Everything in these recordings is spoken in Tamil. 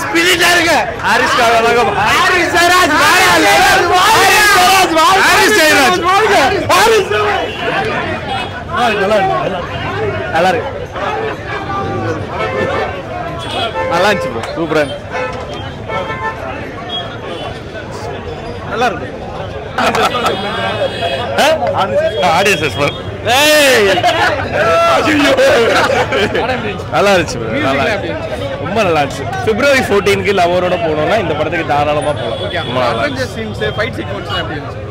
ஸ்பிரிட்டா இருக்கு. ஹாரிஸ் காவலகம். ஹாரிஸ் ஜெயராஜ் நல்லா இருக்கு. நல்லா இருந்துச்சு ப்ரோ. சூப்பரா நல்லா இருக்கு. ஆடியன்ஸ் ரெஸ்பான்ஸ் நல்லா இருந்துச்சு ப்ரோ. ரொம்ப நல்லா இருந்துச்சு. February 14க்கு லவரோட போனோம்னா இந்த படத்துக்கு தாராளமா போகலாம்.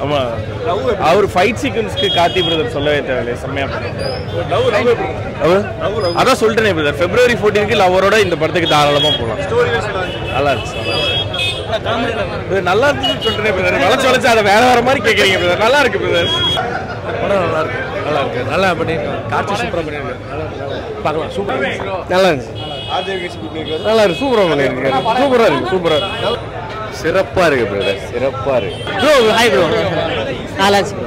ஆமா, அவர் ஃபைட் சீக்வன்ஸ்க்கு கார்த்தி பிரதர் சொல்லவே தேவையில்லை. செம்மையா அதான் சொல்றேனே பிரதர். February 14க்கு லவரோட இந்த படத்துக்கு தாராளமா போகலாம். நல்லா இருந்துச்சு. நல்லா இருக்குன்னு சொல்றேன் பிரதர். வளைச்சு வளைச்சு அதை வேற வேற மாதிரி கேட்குறீங்க பிரதர். நல்லா இருக்கு பிரதர். படம் நல்லா இருக்கு. நல்லா இருக்கு. நல்லா பண்ணிருக்காங்க. காட்சி சூப்பரா பண்ணிருக்காங்க. பார்க்கலாம். சூப்பர். நல்லா இருந்துச்சு. நல்லா இருக்கு. சூப்பரா பண்ணிருக்காங்க. சூப்பரா இருக்கு. சூப்பரா சிறப்பா இருக்கு பிரதர். சிறப்பா இருக்கு. Bro hi bro. நல்லா இருக்கு.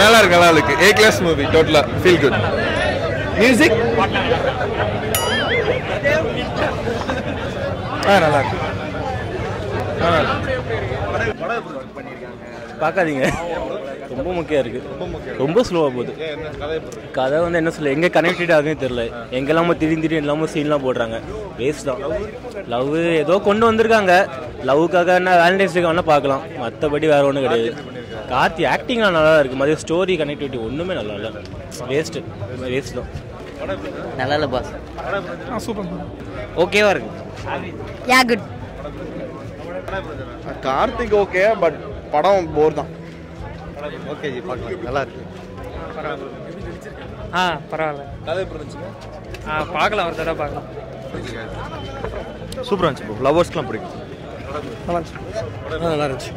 நல்லா இருக்கு. நல்லா இருக்கு. A class movie. டோட்டலா ஃபீல் குட். மியூசிக் நல்லா இருக்கு. பார்க்காதீங்க. ரொம்ப முக்கியம் இருக்கு. ரொம்ப ஸ்லோவாக போகுது. கதை வந்து என்ன சொல்ல, எங்கே கனெக்டட் ஆகுதுன்னு தெரியல. எங்கெல்லாமோ திடீர்னு இல்லாமல் சீன்லாம் போடுறாங்க. வேஸ்ட் தான். லவ் ஏதோ கொண்டு வந்திருக்காங்க. லவ்வுக்காக என்ன வேலண்டைன்ஸ் டேக்கு வேணால் பார்க்கலாம். மற்றபடி வேறு ஒன்றும் கிடையாது. கார்த்தி ஆக்டிங்லாம் நல்லா இருக்கு. மதிய ஸ்டோரி கனெக்டிவிட்டி ஒன்றுமே நல்லா இல்லை. வேஸ்ட் தான். நல்லா இல்லை பாஸ். சூப்பர். ஓகேவா இருக்கு. யா குட். கார்த்திக் ஓகே, பட் படம் போர் தான். ஓகே ஜி, பார்க்கலாம். நல்லா இருக்கு. பரவாயில்ல. கதை புரிஞ்சுங்க. பார்க்கலாம். ஒரு தடவை பார்க்கலாம். சூப்பராக இருந்துச்சு ப்ரோ. லவர்ஸ்க்குலாம் பிடிக்கும். நல்லா இருந்துச்சு. நல்லா இருந்துச்சு.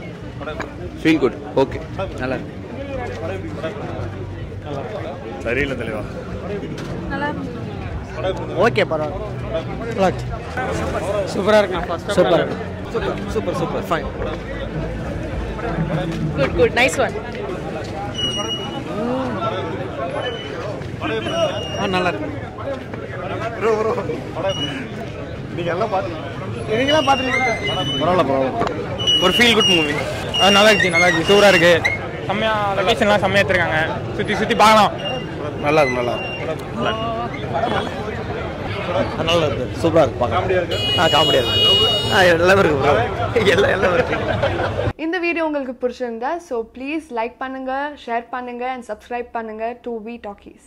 Feel good. ஓகே. நல்லா இருக்கு. சரியில்லை தெளிவா. ஓகே பரவாயில்ல. நல்லா இருக்கு. சூப்பராக இருக்கு. Super. Super fine. Good. Nice one. நல்லா இருக்கு. நீங்கெல்லாம் பார்த்துருக்கீங்க. பரவாயில்ல. ஒரு ஃபீல் குட் மூவி. நல்லா இருக்கு. நல்லா இருக்கு. சூப்பராக இருக்கு. செம்மையாக லொக்கேஷன்லாம் செம்மையாக எடுத்துருக்காங்க. சுற்றி பார்க்கலாம். நல்லா இருக்கு. நல்லா இருக்கு. சூப்பரா இருக்கு. காமெடியா இருக்கு. காமெடியா இருக்கு. எல்லாம் இருக்கு. எல்லாம் இருக்கு. இந்த வீடியோ உங்களுக்கு பிடிச்சிருந்தா ஸோ ப்ளீஸ் லைக் பண்ணுங்க, ஷேர் பண்ணுங்க அண்ட் சப்ஸ்கிரைப் பண்ணுங்க to V Talkies.